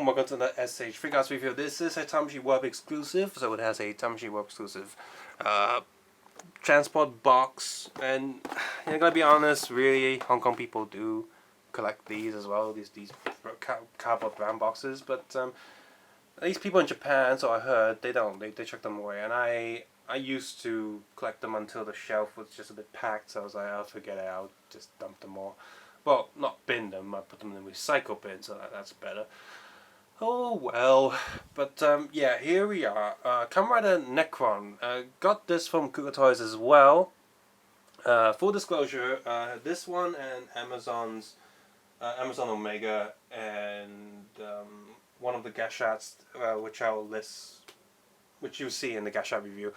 and welcome to the SH Figaurts review. This is a Tamashii Web exclusive, so it has a Tamashii Web exclusive transport box. And I'm gonna be honest, really, Hong Kong people do collect these as well, these cardboard brown boxes. But at least people in Japan, so I heard, they don't. They chuck them away. And I used to collect them until the shelf was just a bit packed, so I was like, I'll forget it, I'll just dump them all. Well, not bin them, I put them in the recycle bin, so that's better. Oh well, but yeah, here we are. Kamen Rider Necrom. Got this from Google Toys as well. Full disclosure, this one and Amazon's Amazon Omega and one of the Gashats, which I'll list, which you'll see in the Gashat review.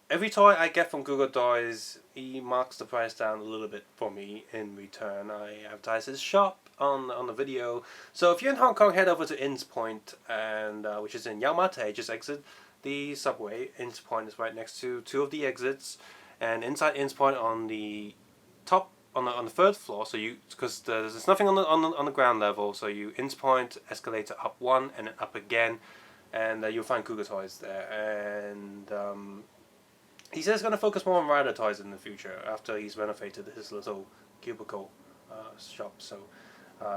Every toy I get from Google Toys, he marks the price down a little bit for me in return. I advertise his shop on the video. So if you're in Hong Kong, head over to Inns Point, and which is in Yau Ma Tei. Just exit the subway. Inns Point is right next to two of the exits, and inside Inns Point on the top on the third floor. So because there's nothing on the ground level. So you Inns Point, escalator up one and then up again, and you'll find Google Toys there. And he says he's going to focus more on Rider toys in the future after he's renovated his little cubicle shop. So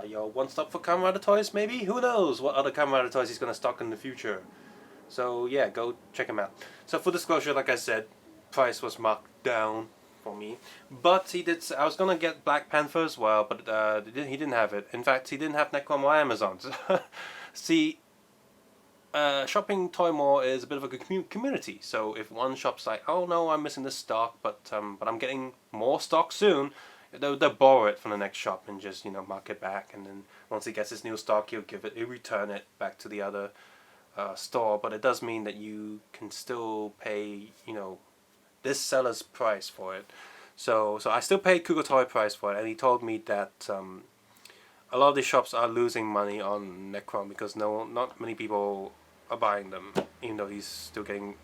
your one stop for Kamen Rider toys, maybe? Who knows what other Kamen Rider toys he's going to stock in the future. So yeah, go check him out. So for disclosure, like I said, price was marked down for me. But he did. I was going to get Black Panther as well, but he didn't have it. In fact, he didn't have Necrom or Amazon. See, shopping toy mall is a bit of a community. So if one shop's like, oh no, I'm missing this stock, but I'm getting more stock soon, they'll borrow it from the next shop and just mark it back. And then once he gets his new stock, he'll return it back to the other store. But it does mean that you can still pay this seller's price for it. So I still paid Google Toy price for it, and he told me that a lot of these shops are losing money on Necrom because not many people are buying them, even though he's still getting.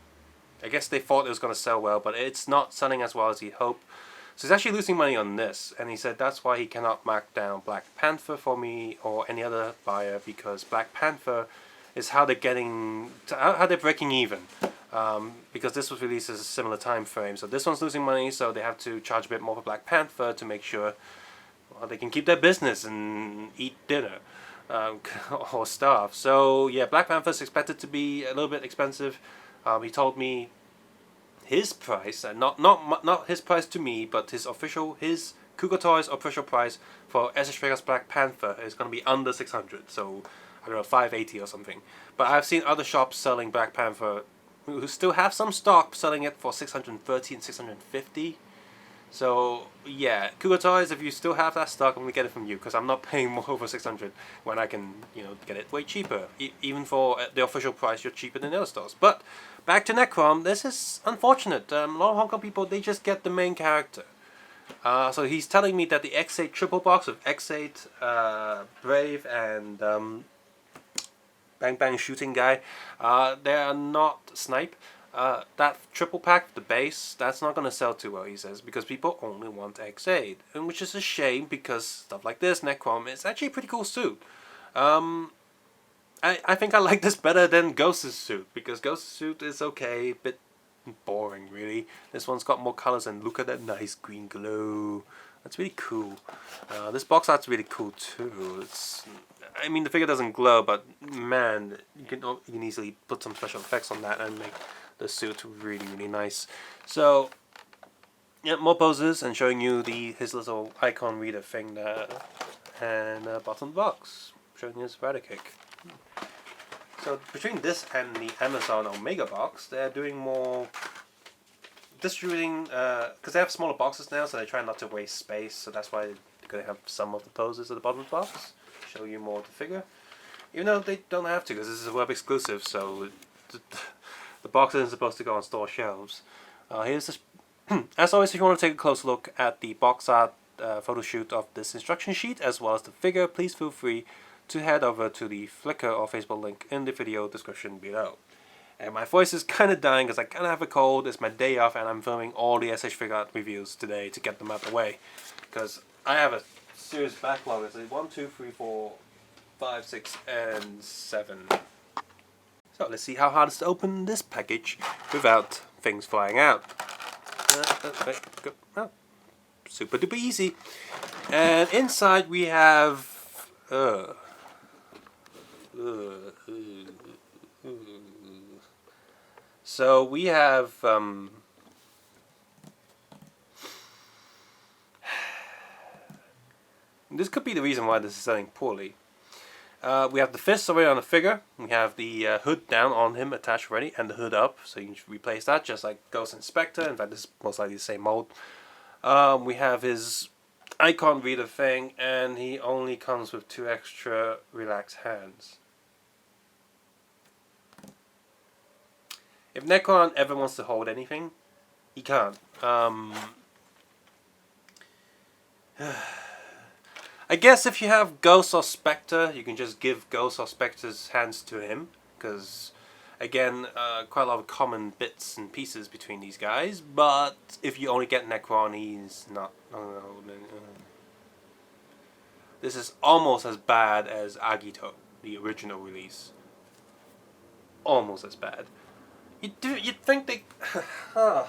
I guess they thought it was going to sell well, but it's not selling as well as he hoped. So he's actually losing money on this, and he said that's why he cannot mark down Black Panther for me or any other buyer, because Black Panther is how they're breaking even. Because this was released at a similar time frame, so this one's losing money, so they have to charge a bit more for Black Panther to make sure they can keep their business and eat dinner or starve. So yeah, Black Panther is expected to be a little bit expensive. He told me his price, not his price to me, but his Google Toys official price for SH Figaurts Black Panther is going to be under 600. So I don't know, 580 or something. But I've seen other shops selling Black Panther who still have some stock, selling it for 630 and 650. So yeah, Google Toys, if you still have that stock, I'm gonna get it from you, because I'm not paying more over 600 when I can get it way cheaper. Even for the official price, you're cheaper than the other stores. But back to Necrom, this is unfortunate. A lot of Hong Kong people, they just get the main character. So he's telling me that the X8 triple box of X8, Brave, and Bang Bang Shooting Guy, they are not Snipe. That triple pack, the base, that's not going to sell too well, he says, because people only want X8, and which is a shame, because stuff like this, Necrom, is actually a pretty cool suit. I think I like this better than Ghost's suit, because Ghost's suit is okay, a bit boring really. This one's got more colors, and look at that nice green glow. That's really cool. This box art's really cool too. I mean, the figure doesn't glow, but man, you can easily put some special effects on that and make the suit really nice. So yeah, more poses and showing you his little icon reader thing there, and bottom box showing you his Vader kick. So between this and the Amazon Omega box, they're doing more distributing, because they have smaller boxes now, so they try not to waste space. So that's why they're going to have some of the poses at the bottom of the box, show you more of the figure, even though they don't have to, because this is a web exclusive. So the box isn't supposed to go on store shelves. Here's this. As always, if you want to take a close look at the box art photo shoot of this instruction sheet as well as the figure, please feel free to head over to the Flickr or Facebook link in the video description below. And my voice is kind of dying because I kind of have a cold. It's my day off, and I'm filming all the SH Figaurts reviews today to get them out of the way, because I have a serious backlog. It's 1, 2, 3, 4, 5, 6, and 7. So let's see how hard it is to open this package without things flying out. Oh, super duper easy. And inside we have so we have this could be the reason why this is selling poorly. We have the fist already on the figure. We have the hood down on him attached already, and the hood up, so you can replace that just like Ghost Inspector. In fact, this is most likely the same mold. We have his icon reader thing, and he only comes with 2 extra relaxed hands. If Necrom ever wants to hold anything, he can't. I guess if you have Ghost or Spectre, you can just give Ghost or Spectre's hands to him, because again, quite a lot of common bits and pieces between these guys. But if you only get Necrom, he's not. This is almost as bad as Agito, the original release. Almost as bad. You'd think they for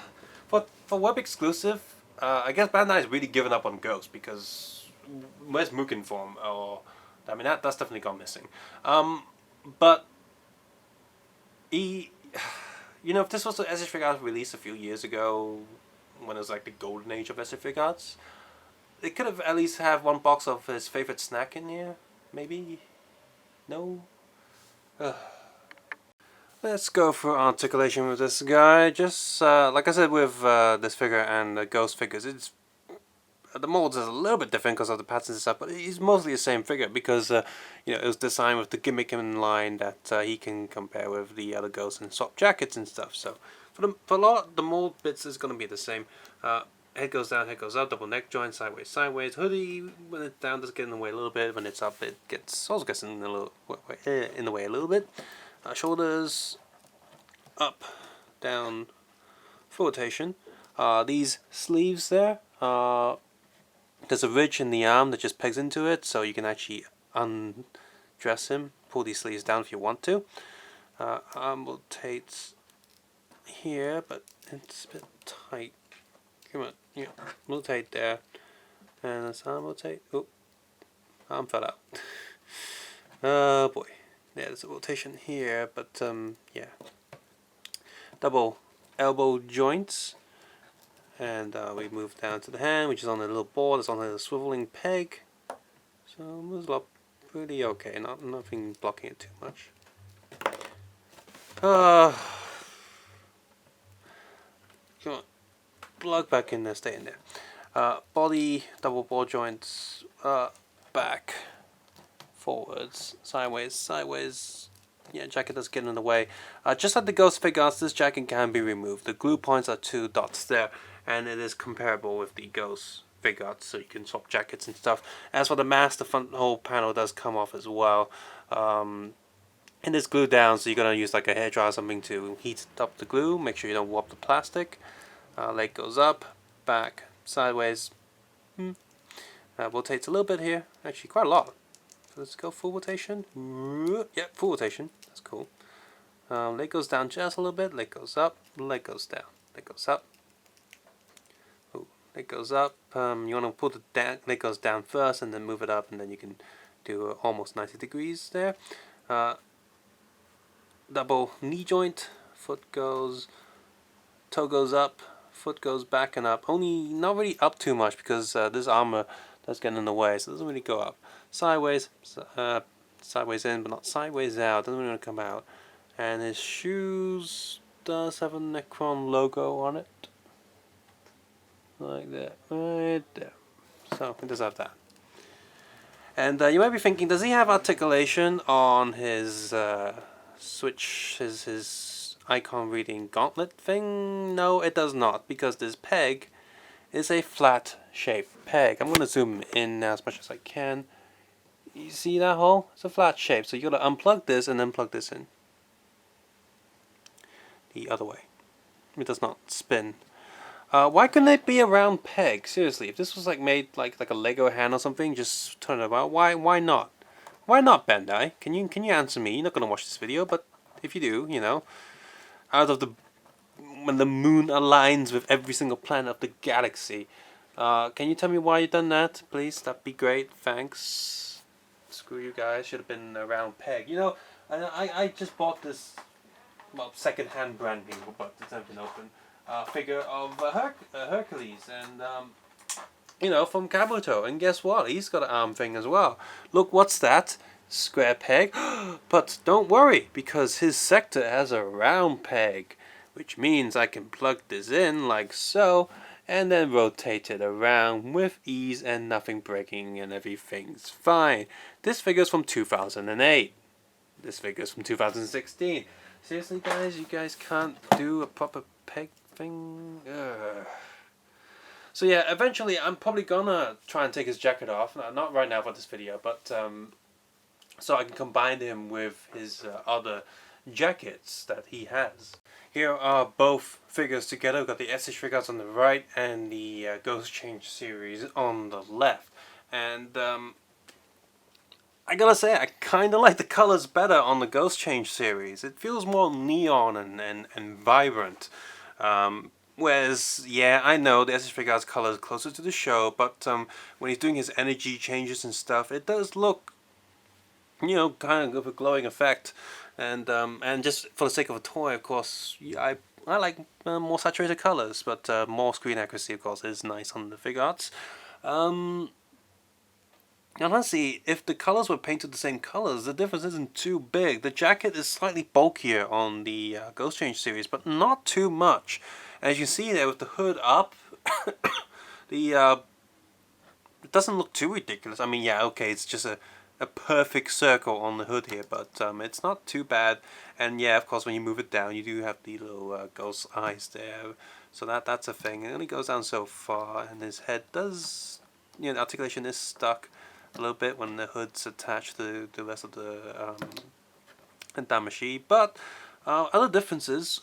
web exclusive. I guess Bandai's really given up on Ghost, because where's Mugen form? Or I mean that's definitely gone missing. But if this was the SF Figaurts release a few years ago, when it was like the golden age of SF Figaurts, they could have at least have 1 box of his favorite snack in here. Maybe? No? Let's go for articulation with this guy. Just like I said with this figure and the Ghost figures, the molds is a little bit different because of the patterns and stuff, but it's mostly the same figure, because it was designed with the gimmick in line that he can compare with the other Ghosts and swap jackets and stuff. So for a lot, the mold bits is going to be the same. Head goes down, head goes up, double neck joint, sideways, sideways. Hoodie, when it's down, does get in the way a little bit. When it's up, it also gets in the way a little bit. Shoulders up, down, full rotation. These sleeves there, there's a ridge in the arm that just pegs into it, so you can actually undress him, pull these sleeves down if you want to. Arm rotates here, but it's a bit tight. Come on, yeah, rotate there, and this arm rotate. Oh, arm fell out. Oh boy. Yeah, there's a rotation here, but yeah. Double elbow joints, and we move down to the hand, which is on a little board. It's on a swiveling peg, so it moves up pretty okay. Nothing blocking it too much. Come on, plug back in there, stay in there. Body, double ball joints, back, forwards, sideways, sideways. Yeah, jacket does get in the way. Just like the Ghost Figaurts, this jacket can be removed. The glue points are 2 dots there, and it is comparable with the Ghost Figaurts, so you can swap jackets and stuff. As for the mask, the front whole panel does come off as well. And it's glued down, so you're going to use like a hairdryer or something to heat up the glue. Make sure you don't warp the plastic. Leg goes up, back, sideways. Rotates a little bit here. Actually, quite a lot. Let's go full rotation. Yep, full rotation. That's cool. Leg goes down just a little bit. Leg goes up. Leg goes down. Leg goes up. Ooh, leg goes up. You want to pull the leg goes down first, and then move it up, and then you can do almost 90 degrees there. Double knee joint. Foot goes. Toe goes up. Foot goes back and up. Only not really up too much, because this armor does get in the way, so it doesn't really go up. Sideways, sideways in, but not sideways out. Doesn't really want to come out. And his shoes does have a Necrom logo on it, like that, right there. So it does have that. And you might be thinking, does he have articulation on his switch? His icon reading gauntlet thing? No, it does not, because this peg is a flat shaped peg. I'm going to zoom in as much as I can. You see that hole? It's a flat shape, so you got to unplug this and then plug this in the other way. It does not spin. Why couldn't it be a round peg? Seriously, if this was like made like a Lego hand or something, just turn it about. Why not? Why not, Bandai? Can you answer me? You're not gonna watch this video, but if you do, you know, out of the when the moon aligns with every single planet of the galaxy, can you tell me why you done that, please? That'd be great. Thanks. Screw you guys. Should have been a round peg. You know, I just bought this, well, second-hand brand new, but it's never been open. Figure of Hercules, and you know, from Kabuto. And guess what? He's got an arm thing as well. Look, what's that? Square peg. But don't worry, because his sector has a round peg, which means I can plug this in like so, and then rotate it around with ease and nothing breaking, and everything's fine. This figure's from 2008. This figure's from 2016. Seriously, guys, you guys can't do a proper peg thing? Ugh. So yeah, eventually I'm probably gonna try and take his jacket off. Not right now for this video, but so I can combine him with his other jackets that he has. Here are both figures together. We've got the SH Figaurts on the right and the Ghost Change series on the left. And I gotta say, I kind of like the colors better on the Ghost Change series. It feels more neon and vibrant. Whereas, yeah, I know the SH Figaurts color is closer to the show, but when he's doing his energy changes and stuff, it does look, you know, kind of a glowing effect. And just for the sake of a toy, of course, I like more saturated colors, but more screen accuracy, of course, is nice on the Figaurts. And honestly, if the colors were painted the same colors, the difference isn't too big. The jacket is slightly bulkier on the Ghost Change series, but not too much. As you see there with the hood up, it doesn't look too ridiculous. I mean, yeah, okay, it's just a perfect circle on the hood here, but it's not too bad. And yeah, of course, when you move it down, you do have the little ghost eyes there. So that's a thing. It only goes down so far, and his head does, you know, the articulation is stuck a little bit when the hood's attached to the rest of the damashi. But other differences,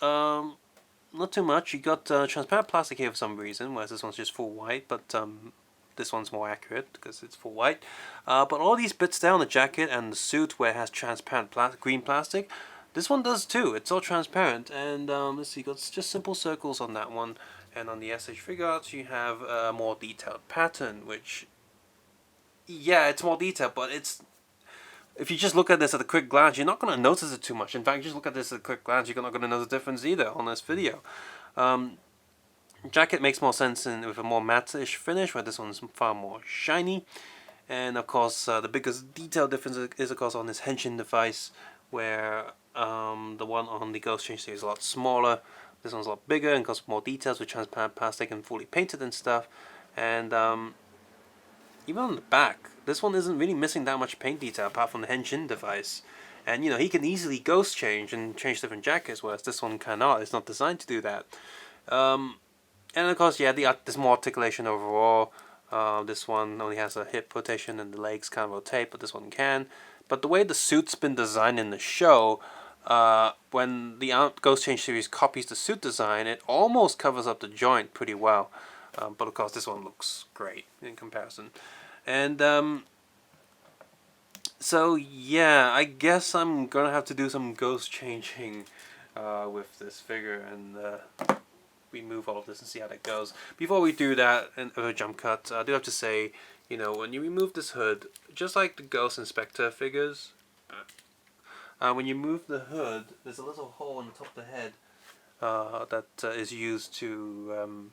not too much. You got transparent plastic here for some reason, whereas this one's just full white, but this one's more accurate because it's full white. But all these bits there on the jacket and the suit where it has transparent green plastic, this one does too. It's all transparent. And let's see, got just simple circles on that one. And on the SH Figaurts, you have a more detailed pattern, which, yeah, it's more detailed, but it's, if you just look at this at a quick glance, you're not going to notice it too much. In fact, just look at this at a quick glance, you're not going to notice the difference either on this video. Jacket makes more sense with a more matte-ish finish, where this one's far more shiny. And of course, the biggest detail difference is of course on this henshin device, where the one on the Ghost Change series is a lot smaller. This one's a lot bigger and got more details with transparent plastic and fully painted and stuff. And even on the back, this one isn't really missing that much paint detail apart from the henshin device. And you know, he can easily ghost change and change different jackets, whereas this one cannot. It's not designed to do that. And of course, yeah, there's more articulation overall. This one only has a hip rotation and the legs can't rotate, but this one can. But the way the suit's been designed in the show, when the Ghost Change series copies the suit design, it almost covers up the joint pretty well. But of course, this one looks great in comparison. And so yeah, I guess I'm gonna have to do some ghost changing with this figure and remove all of this and see how that goes. Before we do that, and a jump cut, I do have to say, you know, when you remove this hood, just like the Ghost Inspector figures, when you move the hood, there's a little hole in the top of the head that is used to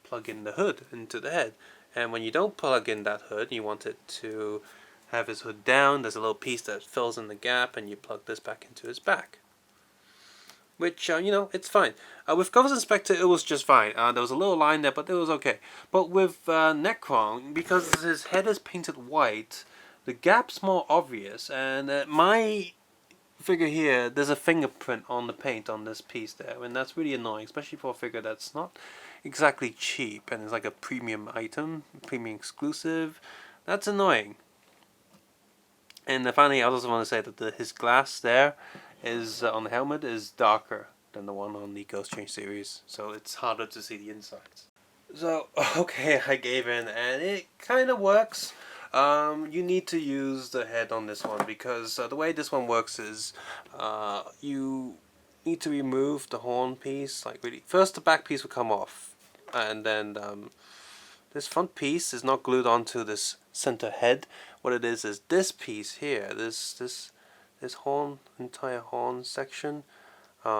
plug in the hood into the head. And when you don't plug in that hood, you want it to have his hood down, there's a little piece that fills in the gap, and you plug this back into his back. Which, you know, it's fine. With Ghost Inspector, it was just fine. There was a little line there, but it was okay. But with Necrom, because his head is painted white, the gap's more obvious. And my figure here, there's a fingerprint on the paint on this piece there. And that's really annoying, especially for a figure that's not exactly cheap. And it's like a premium item, premium exclusive. That's annoying. And finally, I also want to say that his glass there is on the helmet is darker than the one on the Ghost Change series, so it's harder to see the insides. So okay, I gave in, and it kind of works. You need to use the head on this one because the way this one works is you need to remove the horn piece. Like really, first the back piece will come off, and then this front piece is not glued onto this center head. What it is this piece here, this horn, entire horn section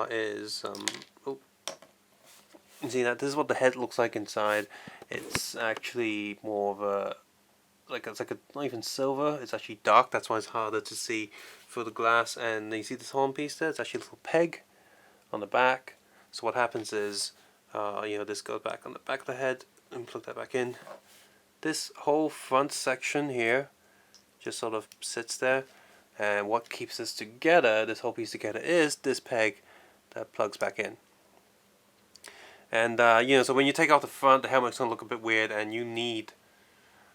is oh, you see that this is what the head looks like inside. It's actually more of a it's like a not even silver. It's actually dark. That's why it's harder to see through the glass. And you see this horn piece there. It's actually a little peg on the back. So what happens is, this goes back on the back of the head and plug that back in. This whole front section here just sort of sits there. And what keeps this together, this whole piece together, is this peg that plugs back in. And so when you take off the front, the helmet's gonna look a bit weird, and you need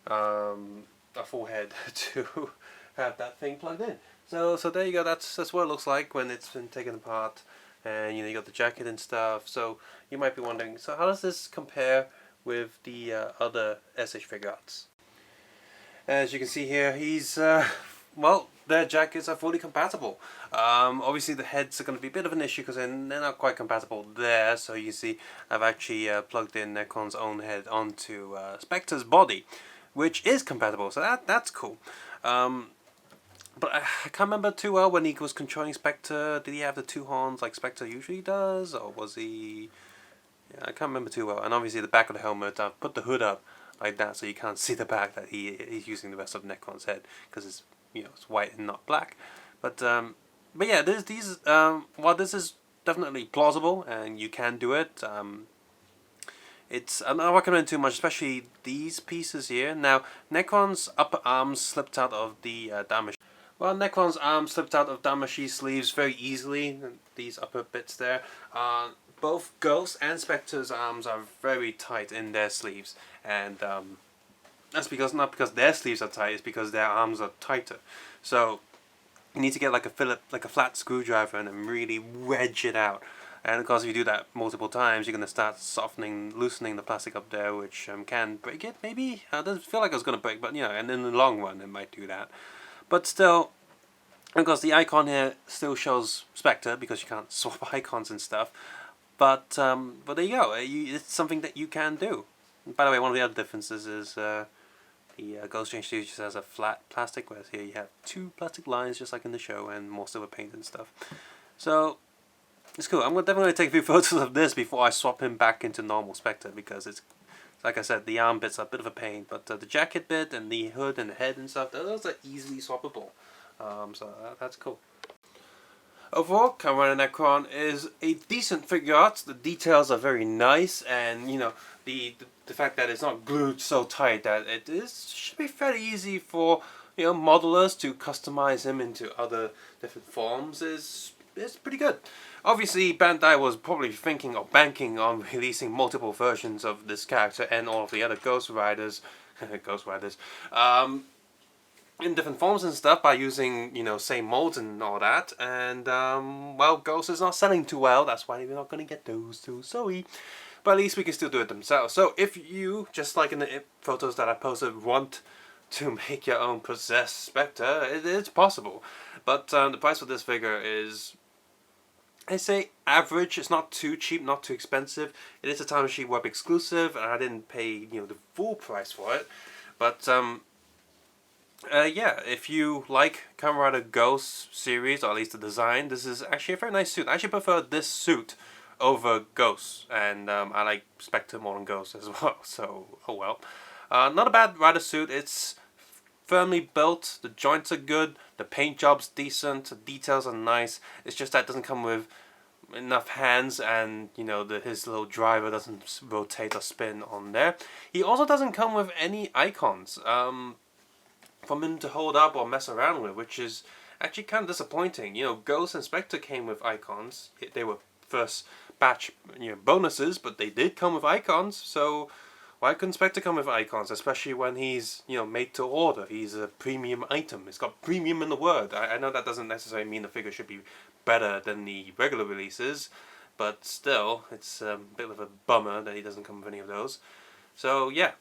a full head to have that thing plugged in. So there you go. That's what it looks like when it's been taken apart, and you got the jacket and stuff. So you might be wondering, so how does this compare with the other SH Figaurts? As you can see here, he's well, their jackets are fully compatible. Obviously the heads are going to be a bit of an issue because they're not quite compatible there. So you see I've actually plugged in Necrom's own head onto Spectre's body, which is compatible, so that's cool. But I can't remember too well when he was controlling Spectre. Did he have the two horns like Spectre usually does, or was he? Yeah, I can't remember too well. And obviously the back of the helmet, I've put the hood up like that so you can't see the back that he's using the rest of Necron's head because it's it's white and not black. But yeah, there's these. While this is definitely plausible and you can do it. I'm not recommend too much, especially these pieces here. Now, Necron's upper arm slipped out of the Damashi. Well, Necron's arm slipped out of Damashi's sleeves very easily. These upper bits there. Both Ghost and Spectre's arms are very tight in their sleeves, and that's not because their sleeves are tight. It's because their arms are tighter. So you need to get like a flat screwdriver, and then really wedge it out. And of course, if you do that multiple times, you're going to start loosening the plastic up there, which can break it, maybe? It doesn't feel like it was going to break, but and in the long run, it might do that. But still, of course, the icon here still shows Spectre, because you can't swap icons and stuff. But there you go, it's something that you can do. And by the way, one of the other differences is the Ghost Change Studio just has a flat plastic, whereas here you have two plastic lines, just like in the show, and more silver paint and stuff. So it's cool. I'm definitely take a few photos of this before I swap him back into normal Spectre, because it's, like I said, the arm bits are a bit of a pain, but the jacket bit and the hood and the head and stuff, those are easily swappable. So that's cool. Overall, Kamen Rider Necron is a decent figure art. The details are very nice, and the fact that it's not glued so tight that should be fairly easy for modelers to customize him into other different forms is pretty good. Obviously, Bandai was probably thinking or banking on releasing multiple versions of this character and all of the other Ghost Riders, in different forms and stuff by using same molds and all that. And well, Ghost is not selling too well. That's why we're not going to get those too. Sorry. But at least we can still do it themselves. So if you, just like in the photos that I posted, want to make your own possessed Spectre, it's possible. But the price for this figure is, I say, average. It's not too cheap, not too expensive. It is a Tamashii Web exclusive, and I didn't pay the full price for it. But yeah, if you like Kamen Rider Ghost series, or at least the design, this is actually a very nice suit. I actually prefer this suit over Ghost, and I like Spectre more than Ghost as well, so oh well. Not a bad rider suit. It's firmly built, the joints are good, the paint job's decent, the details are nice. It's just that it doesn't come with enough hands, and his little driver doesn't rotate or spin on there. He also doesn't come with any icons from him to hold up or mess around with, which is actually kind of disappointing. Ghost and Spectre came with icons. They were first batch bonuses, but they did come with icons, so why couldn't Spectre come with icons, especially when he's made to order? He's a premium item. It's got premium in the word. I know that doesn't necessarily mean the figure should be better than the regular releases, but still, it's a bit of a bummer that he doesn't come with any of those. So yeah,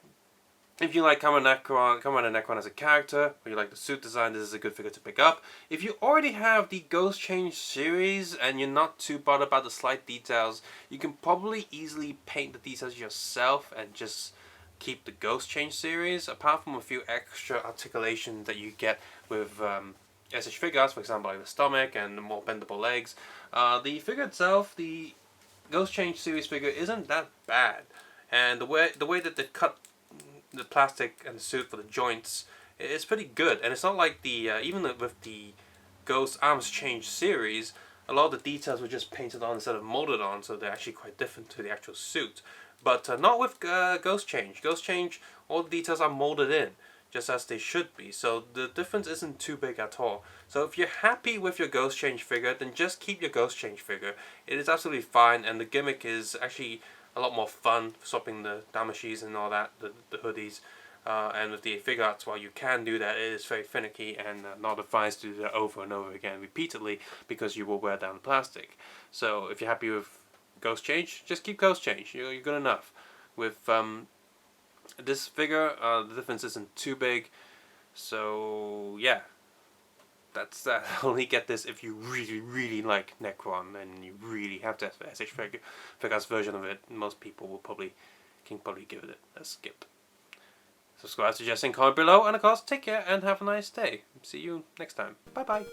If you like Kamen and Necron as a character, or you like the suit design, this is a good figure to pick up. If you already have the Ghost Change series and you're not too bothered about the slight details, you can probably easily paint the details yourself and just keep the Ghost Change series, apart from a few extra articulations that you get with SH Figaurts, for example, like the stomach and the more bendable legs. The figure itself, the Ghost Change series figure, isn't that bad, and the way that they cut the plastic and the suit for the joints, it's pretty good. And it's not like the even with the Ghost Arms Change series, a lot of the details were just painted on instead of molded on, so they're actually quite different to the actual suit. But not with Ghost Change. Ghost Change, all the details are molded in, just as they should be. So the difference isn't too big at all. So if you're happy with your Ghost Change figure, then just keep your Ghost Change figure. It is absolutely fine, and the gimmick is actually a lot more fun, swapping the damashis and all that, the hoodies. And with the Figaurts, while you can do that, it is very finicky and not advised to do that over and over again repeatedly, because you will wear down the plastic. So if you're happy with Ghost Change, just keep Ghost Change. You're good enough. With this figure, the difference isn't too big. So yeah, that's that. Only get this if you really like Necron and you really have to have the SH Figaurts version of it. Most people will probably give it a skip. Subscribe, suggesting, comment below, and of course, take care and have a nice day. See you next time. Bye bye.